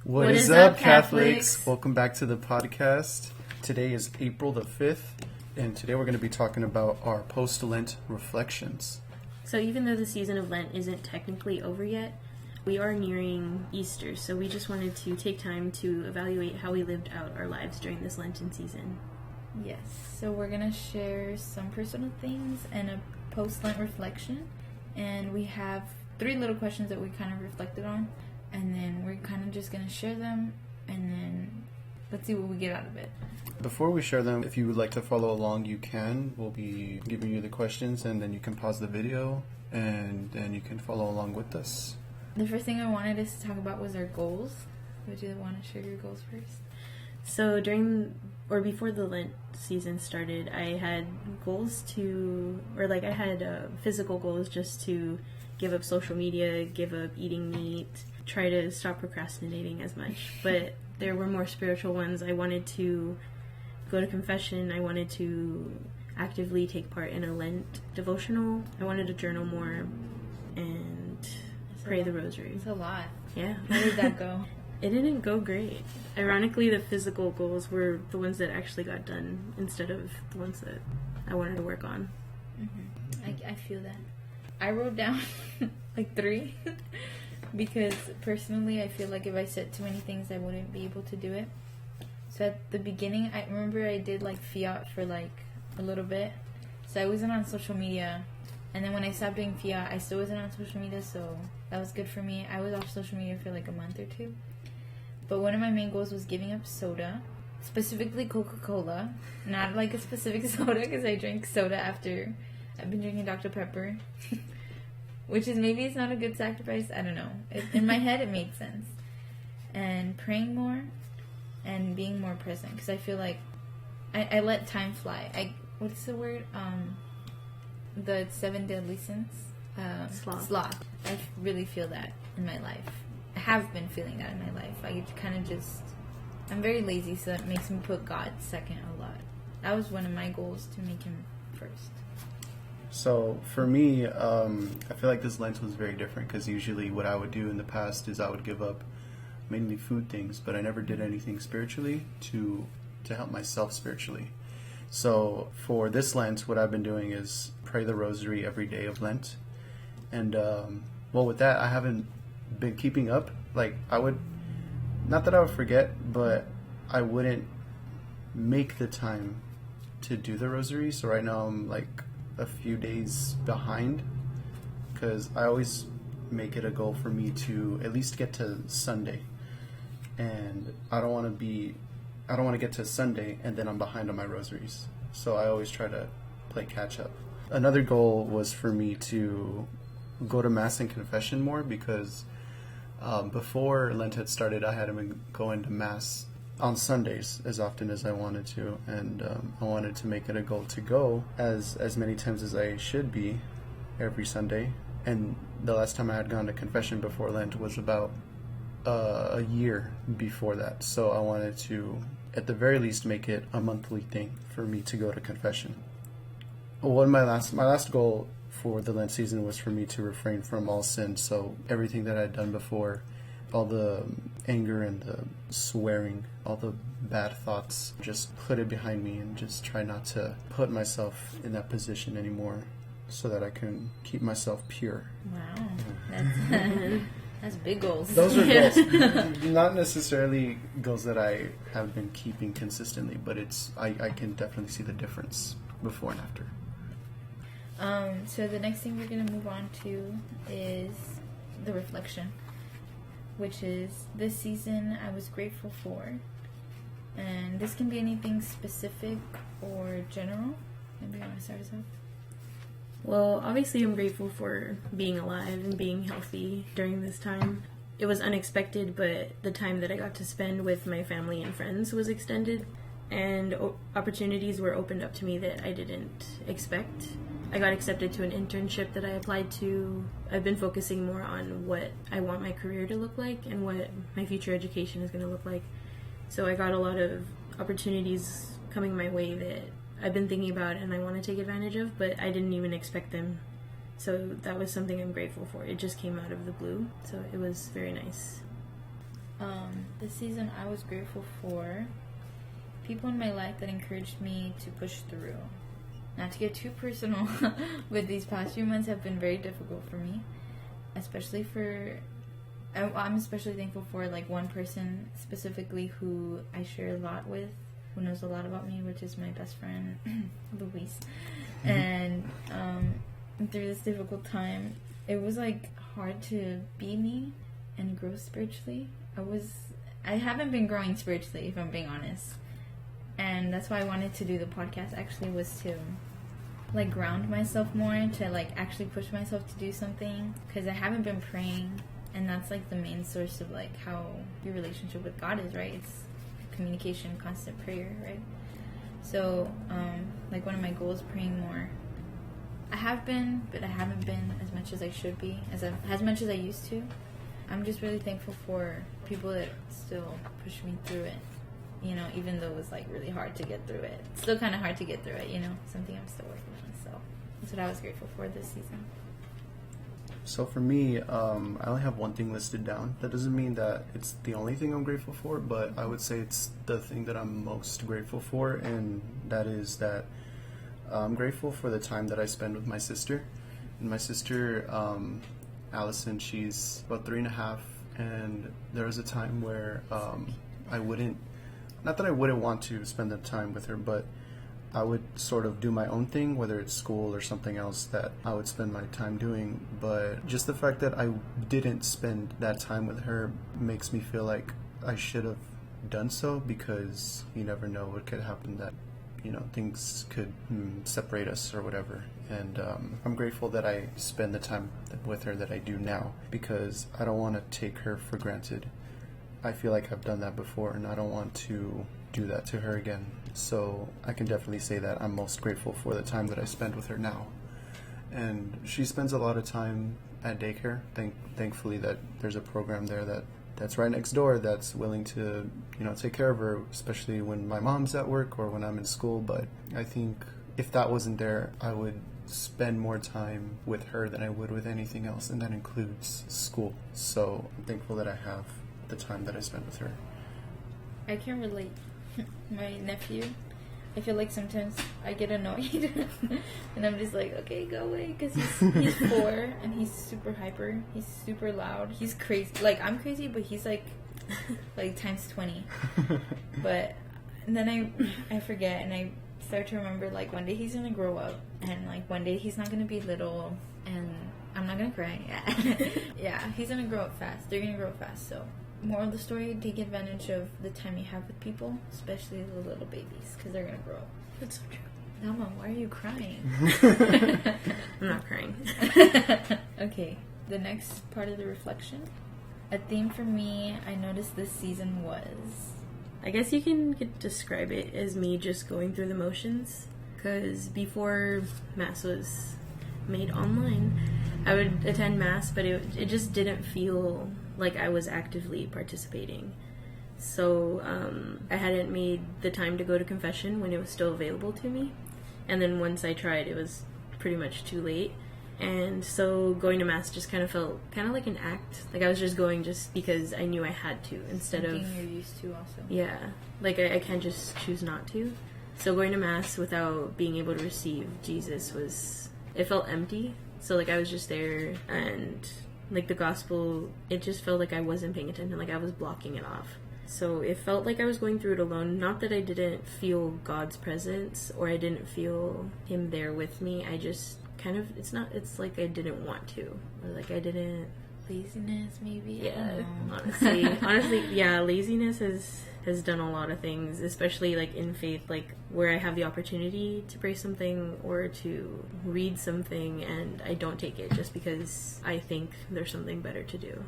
What is up, Catholics? Welcome back to the podcast. Today is April the 5th, and today we're going to be talking about our post-Lent reflections. So even though the season of Lent isn't technically over yet, we are nearing Easter, so we just wanted to take time to evaluate how we lived out our lives during this Lenten season. Yes, so we're going to share some personal things and a post-Lent reflection, and we have 3 little questions that we kind of reflected on, and then we're kind of just going to share them, and then let's see what we get out of it. Before we share them, if you would like to follow along, you can. We'll be giving you the questions, and then you can pause the video, and then you can follow along with us. The first thing I wanted us to talk about was our goals. Would you want to share your goals first? So before the Lent season started, I had goals I had physical goals just to give up social media, give up eating meat, try to stop procrastinating as much. But there were more spiritual ones. I wanted to go to confession. I wanted to actively take part in a Lent devotional. I wanted to journal more and pray the rosary. It's a lot. Yeah. How did that go? It didn't go great. Ironically, the physical goals were the ones that actually got done instead of the ones that I wanted to work on. Mm-hmm. I feel that. I wrote down 3 because personally I feel like if I set too many things I wouldn't be able to do it. So at the beginning, I remember I did fiat for a little bit. So I wasn't on social media. And then when I stopped doing fiat, I still wasn't on social media, so that was good for me. I was off social media for a month or 2. But one of my main goals was giving up soda, specifically Coca-Cola. Not a specific soda, because I drink soda after I've been drinking Dr. Pepper. Which is, maybe it's not a good sacrifice, I don't know. In my head, it made sense. And praying more and being more present, because I feel like I let time fly. What's the word? The 7 deadly sins? Sloth. I really feel that in my life. I have been feeling that in my life. I kind of I'm very lazy, so that makes me put God second a lot. That was one of my goals, to make him first. So for me, I feel like this Lent was very different, because usually what I would do in the past is I would give up mainly food things, but I never did anything spiritually to help myself spiritually. So for this Lent, what I've been doing is pray the rosary every day of Lent. And, with that, I haven't been keeping up. Not that I would forget, but I wouldn't make the time to do the rosary. So right now I'm a few days behind, because I always make it a goal for me to at least get to Sunday. And I don't want to get to Sunday and then I'm behind on my rosaries. So I always try to play catch up. Another goal was for me to go to Mass and confession more, because before Lent had started, I hadn't been going to Mass on Sundays as often as I wanted to. And I wanted to make it a goal to go as many times as I should be every Sunday. And the last time I had gone to confession before Lent was about a year before that. So I wanted to, at the very least, make it a monthly thing for me to go to confession. My last goal for the Lent season was for me to refrain from all sin. So everything that I had done before, all the anger and the swearing, all the bad thoughts, just put it behind me and just try not to put myself in that position anymore, so that I can keep myself pure. Wow, that's big goals. Those are goals. Not necessarily goals that I have been keeping consistently, but I can definitely see the difference before and after. So the next thing we're going to move on to is the reflection, which is this season I was grateful for. And this can be anything specific or general. Maybe you want to start us off? Well, obviously I'm grateful for being alive and being healthy during this time. It was unexpected, but the time that I got to spend with my family and friends was extended, and opportunities were opened up to me that I didn't expect. I got accepted to an internship that I applied to. I've been focusing more on what I want my career to look like and what my future education is going to look like. So I got a lot of opportunities coming my way that I've been thinking about and I want to take advantage of, but I didn't even expect them. So that was something I'm grateful for. It just came out of the blue, so it was very nice. The this season I was grateful for people in my life that encouraged me to push through. Not to get too personal, but these past few months have been very difficult for me. Especially I'm especially thankful for like one person specifically who I share a lot with, who knows a lot about me, which is my best friend, Luis. And through this difficult time, it was like hard to be me and grow spiritually. I haven't been growing spiritually, if I'm being honest. And that's why I wanted to do the podcast, actually, was to like ground myself more, to like actually push myself to do something, because I haven't been praying, and that's like the main source of like how your relationship with God is, right? It's communication, constant prayer, right? So like one of my goals, praying more. I have been, but I haven't been as much as I should be, as much as I used to. I'm just really thankful for people that still push me through it, you know, even though it was like really hard to get through it. It's still kind of hard to get through it, you know, something I'm still working on. So that's what I was grateful for this season. So for me, I only have one thing listed down. That doesn't mean that it's the only thing I'm grateful for, but I would say it's the thing that I'm most grateful for, and that is that I'm grateful for the time that I spend with my sister. And my sister, Allison, she's about 3.5, and there was a time where I wouldn't, not that I wouldn't want to spend the time with her, but I would sort of do my own thing, whether it's school or something else that I would spend my time doing. But just the fact that I didn't spend that time with her makes me feel like I should have done so, because you never know what could happen, that, you know, things could separate us or whatever. And I'm grateful that I spend the time with her that I do now, because I don't want to take her for granted. I feel like I've done that before, and I don't want to do that to her again. So I can definitely say that I'm most grateful for the time that I spend with her now. And she spends a lot of time at daycare. Thankfully that there's a program there that's right next door that's willing to, you know, take care of her, especially when my mom's at work or when I'm in school. But I think if that wasn't there, I would spend more time with her than I would with anything else, and that includes school. So I'm thankful that I have the time that I spend with her. I can relate. My nephew, I feel like sometimes I get annoyed and I'm just like, okay, go away, because he's 4 and he's super hyper, he's super loud, he's crazy. Like, I'm crazy, but he's like times 20. But and then I forget, and I start to remember, like, one day he's gonna grow up, and like one day he's not gonna be little, and I'm not gonna cry. Yeah, he's gonna grow up fast. They're gonna grow up fast. So moral of the story, take advantage of the time you have with people, especially the little babies, because they're gonna grow up. That's so true. Nama, why are you crying? I'm not crying. Okay, the next part of the reflection. A theme for me, I noticed this season was, I guess you can describe it as me just going through the motions, because before Mass was made online, I would attend Mass, but it just didn't feel like I was actively participating. So I hadn't made the time to go to confession when it was still available to me. And then once I tried, it was pretty much too late. And so going to Mass just kind of felt kind of like an act. Like I was just going just because I knew I had to, instead something of... you're used to also. Yeah. Like I can't just choose not to. So going to Mass without being able to receive Jesus it felt empty. So like I was just there, and like the gospel, it just felt like I wasn't paying attention, like I was blocking it off. So it felt like I was going through it alone. Not that I didn't feel God's presence or I didn't feel Him there with me. I just kind of, it's like I didn't want to. Or like I didn't... Laziness, maybe? Yeah, honestly, yeah, laziness has done a lot of things, especially like in faith, like where I have the opportunity to pray something or to read something, and I don't take it just because I think there's something better to do.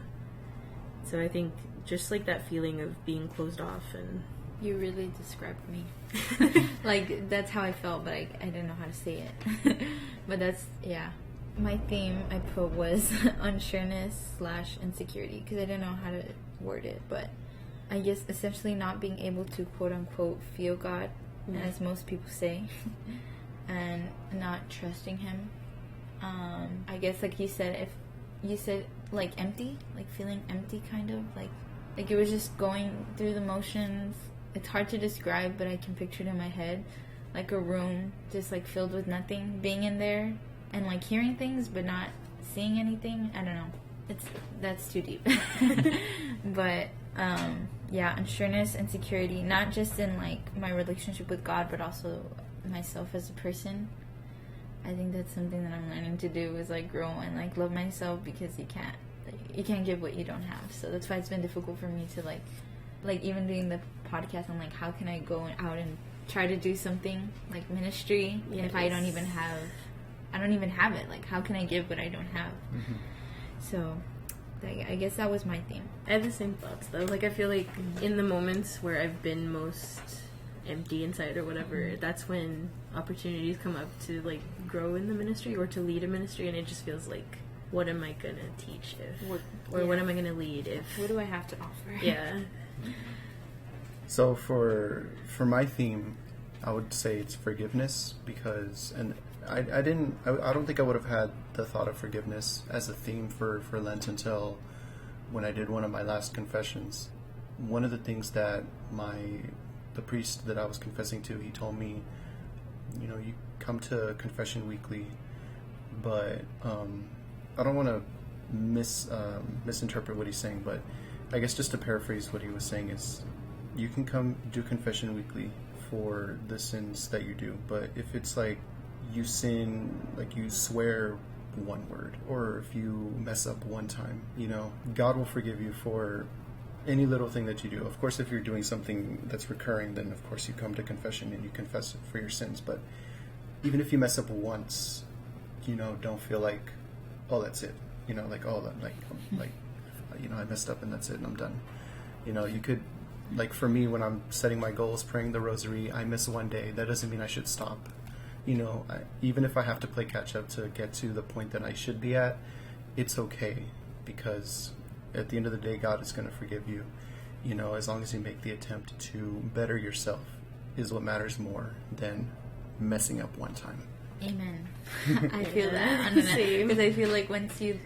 So I think just like that feeling of being closed off. And you really described me. Like, that's how I felt, but I didn't know how to say it. But that's, yeah. My theme I put was unsureness/insecurity, because I didn't know how to word it, but I guess essentially not being able to quote-unquote feel God, as most people say, and not trusting Him. I guess like you said, if you said like empty, like feeling empty, kind of like Like, it was just going through the motions. It's hard to describe, but I can picture it in my head. Like a room just, like, filled with nothing. Being in there and, like, hearing things but not seeing anything. I don't know. That's too deep. But, yeah, unsureness and security. Not just in, like, my relationship with God, but also myself as a person. I think that's something that I'm learning to do is, like, grow and, like, love myself, because you can't give what you don't have. So that's why it's been difficult for me to, like even doing the podcast, I'm like, how can I go out and try to do something like ministry if I don't even have it? Like, how can I give what I don't have? Mm-hmm. So I guess that was my theme. I have the same thoughts though. Like, I feel like in the moments where I've been most empty inside or whatever, that's when opportunities come up to, like, grow in the ministry or to lead a ministry, and it just feels like, what am I gonna teach what am I gonna lead if? What do I have to offer? Yeah. So for my theme, I would say it's forgiveness, because, and I don't think I would have had the thought of forgiveness as a theme for Lent until when I did one of my last confessions. One of the things that the priest that I was confessing to, he told me, you come to confession weekly, but I don't want to misinterpret what he's saying, but I guess just to paraphrase what he was saying is, you can come do confession weekly for the sins that you do, but if it's like you sin, like you swear one word, or if you mess up one time, God will forgive you for any little thing that you do. Of course, if you're doing something that's recurring, then of course you come to confession and you confess for your sins. But even if you mess up once, don't feel like, oh, that's it. I messed up and that's it and I'm done. You could, like, for me, when I'm setting my goals, praying the rosary, I miss one day. That doesn't mean I should stop. Even if I have to play catch up to get to the point that I should be at, it's okay, because at the end of the day, God is going to forgive you. As long as you make the attempt to better yourself is what matters more than messing up one time. Amen. I feel that. Because I feel like once you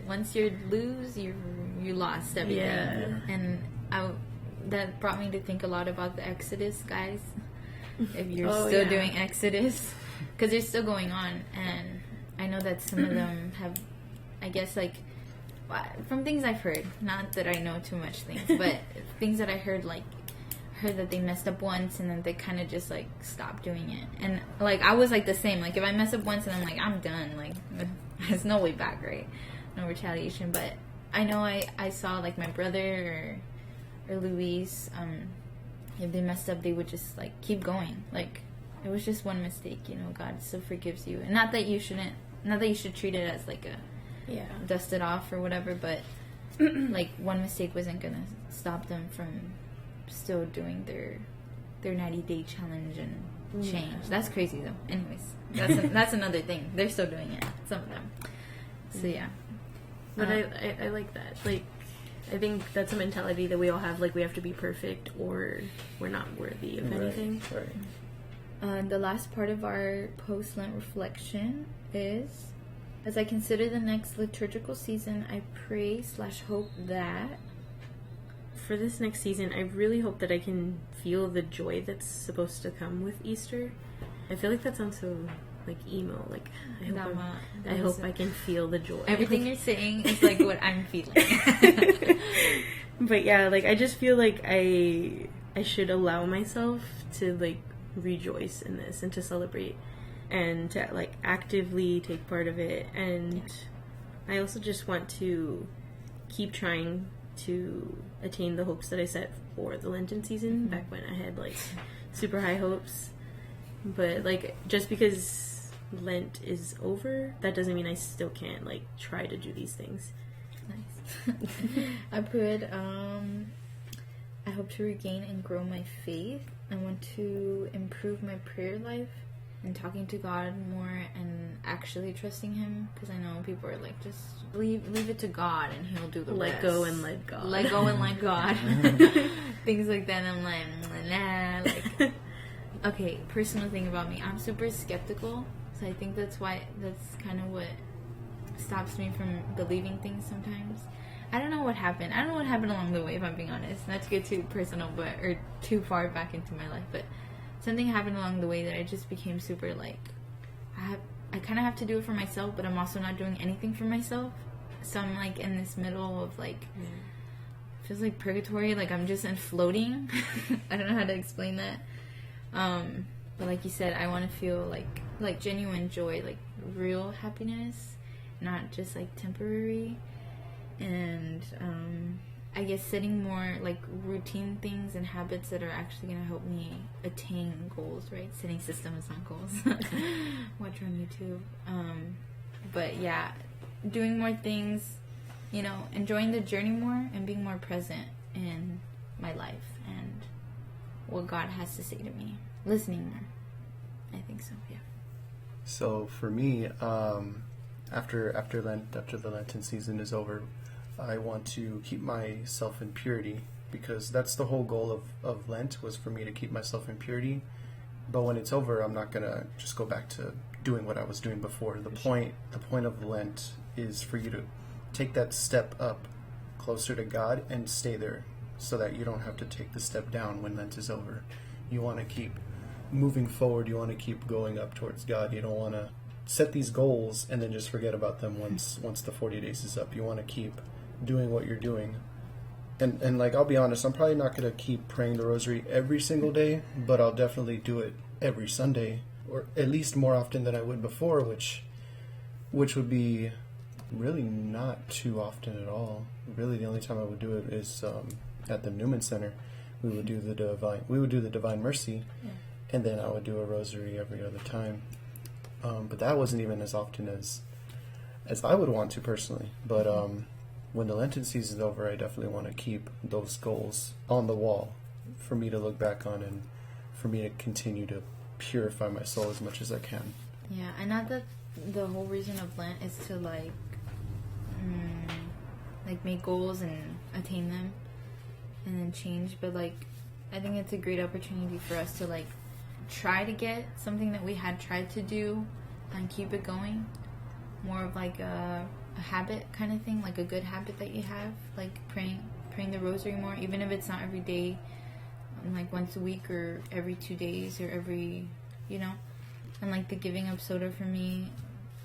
lose, you lost everything. Yeah. And that brought me to think a lot about the Exodus, guys. If you're still doing Exodus, because they're still going on, and I know that some of them have, I guess, like, from things I've heard, not that I know too much things, but things that I heard that they messed up once and then they kind of just, like, stopped doing it. And, like, I was, like, the same. Like, if I mess up once and I'm like, I'm done, like, there's no way back, right? No retaliation. But I know I saw, like, my brother or Luis, if they messed up, they would just, like, keep going. Like, it was just one mistake, God still forgives you. And not that you should treat it as, like, dust it off or whatever, but, like, one mistake wasn't gonna stop them from still doing their 90-day challenge and change. That's crazy, though. Anyways, that's another thing. They're still doing it, some of them. So, yeah. But I like that. Like, I think that's a mentality that we all have. Like, we have to be perfect or we're not worthy of anything. Right. The last part of our post-Lent reflection is, as I consider the next liturgical season, I pray/hope that... For this next season, I really hope that I can feel the joy that's supposed to come with Easter. I feel like that sounds so, like, emo. Like, I hope I can feel the joy. Everything you're saying is, like, what I'm feeling. But, yeah, like, I just feel like I should allow myself to, like, rejoice in this and to celebrate and to, like, actively take part of it. And I also just want to keep trying to attain the hopes that I set for the Lenten season back when I had, like, super high hopes. But, like, just because Lent is over, that doesn't mean I still can't, like, try to do these things. Nice. I put, I hope to regain and grow my faith. I want to improve my prayer life and talking to God more and actually trusting Him, because I know people are like, just leave it to God and He'll do the rest. Let go and let God. Let go and let God. Things like that. And I'm like, nah. Like, okay, personal thing about me, I'm super skeptical, so I think that's kind of what stops me from believing things sometimes. I don't know what happened. I don't know what happened along the way, if I'm being honest. Not to get too personal, or too far back into my life, but something happened along the way that I just became super, like, I kind of have to do it for myself, but I'm also not doing anything for myself. So I'm, like, in this middle of, like, feels like purgatory. Like, I'm just floating. I don't know how to explain that. But like you said, I want to feel, like genuine joy, like, real happiness, not just, like, temporary. And I guess setting more, like, routine things and habits that are actually going to help me attain goals, right? Setting systems, not goals. Watch on YouTube. But yeah, doing more things, you know, enjoying the journey more and being more present in my life and what God has to say to me. Listening more. I think so, yeah. So for me, after the Lenten season is over, I want to keep myself in purity, because that's the whole goal of Lent, was for me to keep myself in purity. But when it's over, I'm not gonna just go back to doing what I was doing before. The point of Lent is for you to take that step up closer to God and stay there, so that you don't have to take the step down when Lent is over. You want to keep moving forward. You want to keep going up towards God. You don't want to set these goals and then just forget about them once the 40 days is up. You want to keep doing what you're doing. And like, I'll be honest, I'm probably not going to keep praying the rosary every single day, but I'll definitely do it every Sunday, or at least more often than I would before, which would be really not too often at all. Really, the only time I would do it is at the Newman Center. We would do the Divine Mercy, and then I would do a rosary every other time. But that wasn't even as often as I would want to personally. But when the Lenten season is over, I definitely want to keep those goals on the wall for me to look back on, and for me to continue to purify my soul as much as I can. Yeah, and not that the whole reason of Lent is to like make goals and attain them and then change, but like I think it's a great opportunity for us to like try to get something that we had tried to do and keep it going. More of like a habit kind of thing, like a good habit that you have, like praying the rosary more, even if it's not every day, like once a week or every 2 days or every, you know. And like the giving up soda for me,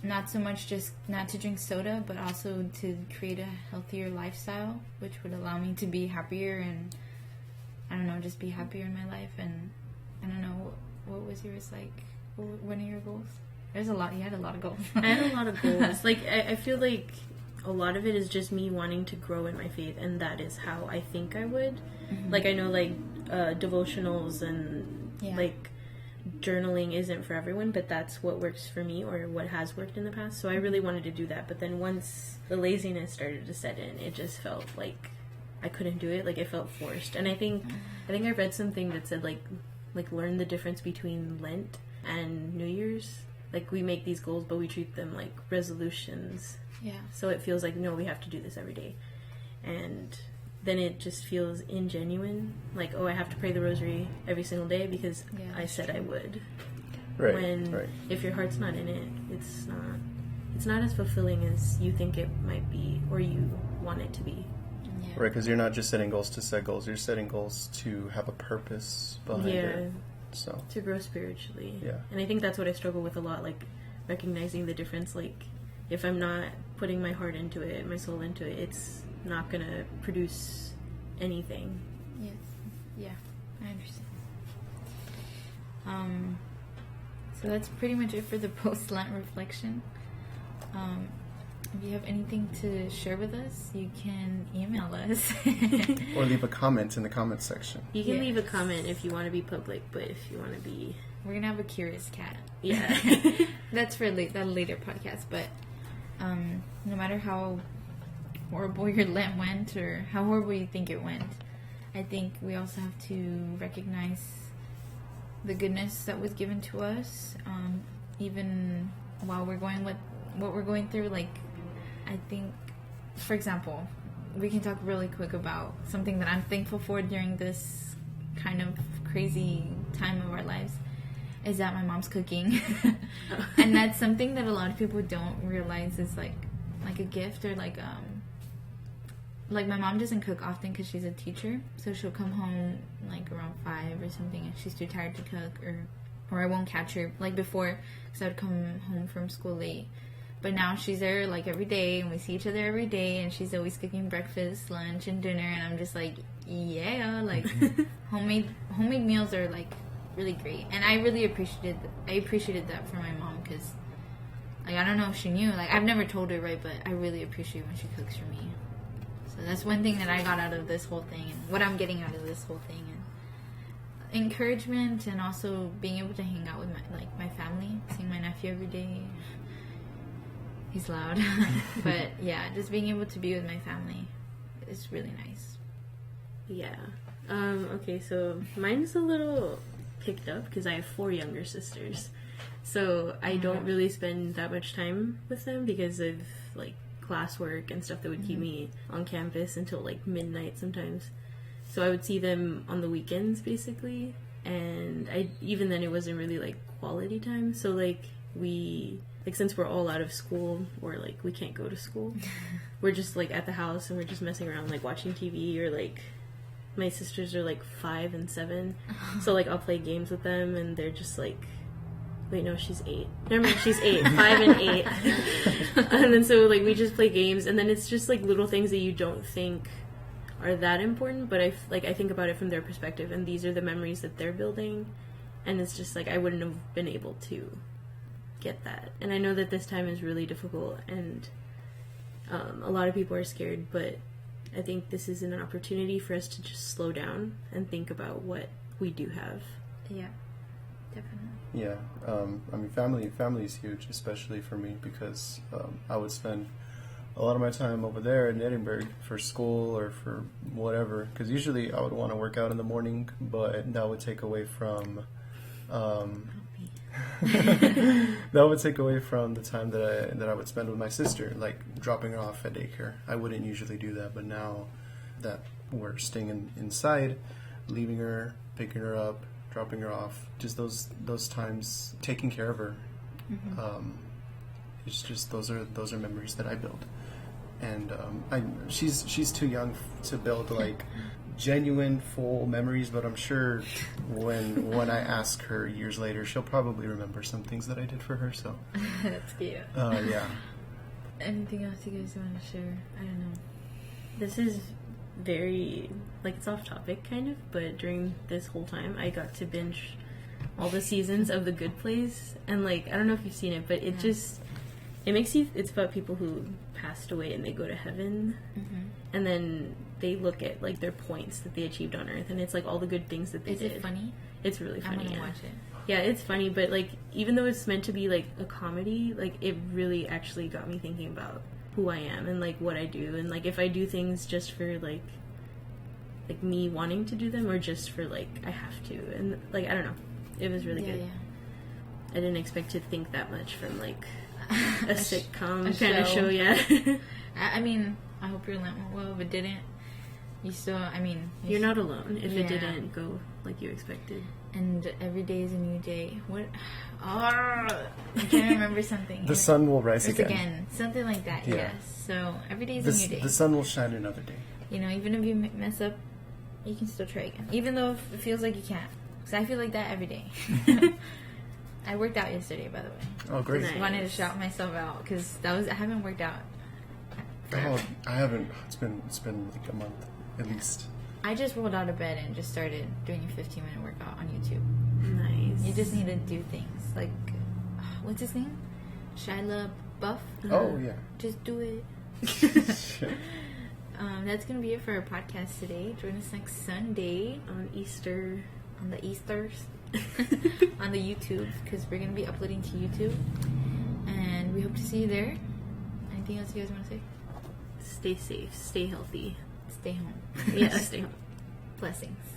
not so much just not to drink soda, but also to create a healthier lifestyle, which would allow me to be happier and, I don't know, just be happier in my life. And I don't know, what was yours like? What are your goals? There's a lot. You had a lot of goals. I had a lot of goals. Like, I feel like a lot of it is just me wanting to grow in my faith, and that is how I think I would. Mm-hmm. Like, I know, like, devotionals and, like, journaling isn't for everyone, but that's what works for me, or what has worked in the past. So I really wanted to do that. But then once the laziness started to set in, it just felt like I couldn't do it. Like, it felt forced. And I think I read something that said, like learn the difference between Lent and New Year's. Like, we make these goals, but we treat them like resolutions. Yeah. So it feels like, no, we have to do this every day. And then it just feels ingenuine. Like, oh, I have to pray the rosary every single day because I said I would. Right. When if your heart's not in it, it's not as fulfilling as you think it might be, or you want it to be. Yeah. Right, because you're not just setting goals to set goals. You're setting goals to have a purpose behind it. So to grow spiritually. Yeah. And I think that's what I struggle with a lot, like recognizing the difference. Like, if I'm not putting my heart into it, my soul into it, it's not going to produce anything. Yes. Yeah, I understand. So that's pretty much it for the post-Lent reflection. If you have anything to share with us, you can email us. or leave a comment in the comment section. You can leave a comment if you want to be public, but if you want to be... We're going to have a curious cat. Yeah. That's for a later podcast, but no matter how horrible your Lent went or how horrible you think it went, I think we also have to recognize the goodness that was given to us, even while we're going with what we're going through. Like, I think, for example, we can talk really quick about something that I'm thankful for during this kind of crazy time of our lives, is that my mom's cooking. And that's something that a lot of people don't realize is like a gift, or like like, my mom doesn't cook often because she's a teacher, so she'll come home, like, around 5 or something, and she's too tired to cook, or I won't catch her, like, before, because I would come home from school late. But now she's there, like, every day, and we see each other every day, and she's always cooking breakfast, lunch, and dinner, and I'm just like, yeah, like, homemade meals are, like, really great. And I really appreciated that for my mom, because, like, I don't know if she knew, like, I've never told her, right, but I really appreciate when she cooks for me. So that's one thing that I got out of this whole thing, and what I'm getting out of this whole thing, and encouragement, and also being able to hang out with my family, seeing my nephew every day. He's loud. But yeah, just being able to be with my family is really nice. Yeah. Okay, so mine's a little picked up because I have 4 younger sisters. So I don't really spend that much time with them because of, like, classwork and stuff that would keep me on campus until, like, midnight sometimes. So I would see them on the weekends, basically. And even then it wasn't really, like, quality time. So, like, since we're all out of school, or, like, we can't go to school, we're just, like, at the house and we're just messing around, like, watching TV, or, like, my sisters are, like, 5 and 7, so, like, I'll play games with them, and they're just, like, wait, no, she's 8. Never mind, she's 8, 5 and 8, and then so, like, we just play games, and then it's just, like, little things that you don't think are that important, but I think about it from their perspective, and these are the memories that they're building, and it's just, like, I wouldn't have been able to get that. And I know that this time is really difficult, and a lot of people are scared, but I think this is an opportunity for us to just slow down and think about what we do have. Yeah, definitely. Yeah, I mean, family is huge, especially for me, because I would spend a lot of my time over there in Edinburg for school or for whatever, because usually I would want to work out in the morning, but that would take away from that would take away from the time that I would spend with my sister, like dropping her off at daycare. I wouldn't usually do that, but now that we're staying inside, leaving her, picking her up, dropping her off, just those times, taking care of her, it's just those are memories that I build, and she's too young to build, like, genuine full memories, but I'm sure when I ask her years later, she'll probably remember some things that I did for her. So that's cute. Yeah. Anything else you guys want to share? I don't know. This is very, like, it's off topic kind of, but during this whole time I got to binge all the seasons of The Good Place, and, like, I don't know if you've seen it, but it just, it makes you, it's about people who passed away and they go to heaven, and then they look at, like, their points that they achieved on Earth, and it's, like, all the good things that they did. Is it funny? It's really funny. I'm gonna watch it. Yeah, it's funny, but, like, even though it's meant to be, like, a comedy, like, it really actually got me thinking about who I am and, like, what I do, and, like, if I do things just for, like me wanting to do them, or just for, like, I have to, and, like, I don't know, it was really good. I didn't expect to think that much from, like, a sitcom kind of show. I mean, I hope your Lent went well. If it didn't, you still, I mean, you're not alone if it didn't go like you expected. And every day is a new day. What? I can't remember something. The sun will rise again. Something like that, yes. So every day is a new day. The sun will shine another day. You know, even if you mess up, you can still try again. Even though it feels like you can't. Because I feel like that every day. I worked out yesterday, by the way. Oh, great. I wanted to shout myself out, because I haven't worked out forever. Oh, I haven't. It's been like a month, at least. I just rolled out of bed and just started doing a 15-minute workout on YouTube. Nice. You just need to do things. Like, what's his name? Shia Buff? Oh, yeah. Just do it. That's going to be it for our podcast today. Join us next Sunday on Easter. On the Easters. On the YouTube. Because we're going to be uploading to YouTube. And we hope to see you there. Anything else you guys want to say? Stay safe. Stay healthy. Stay home. Yeah, stay home. Blessings.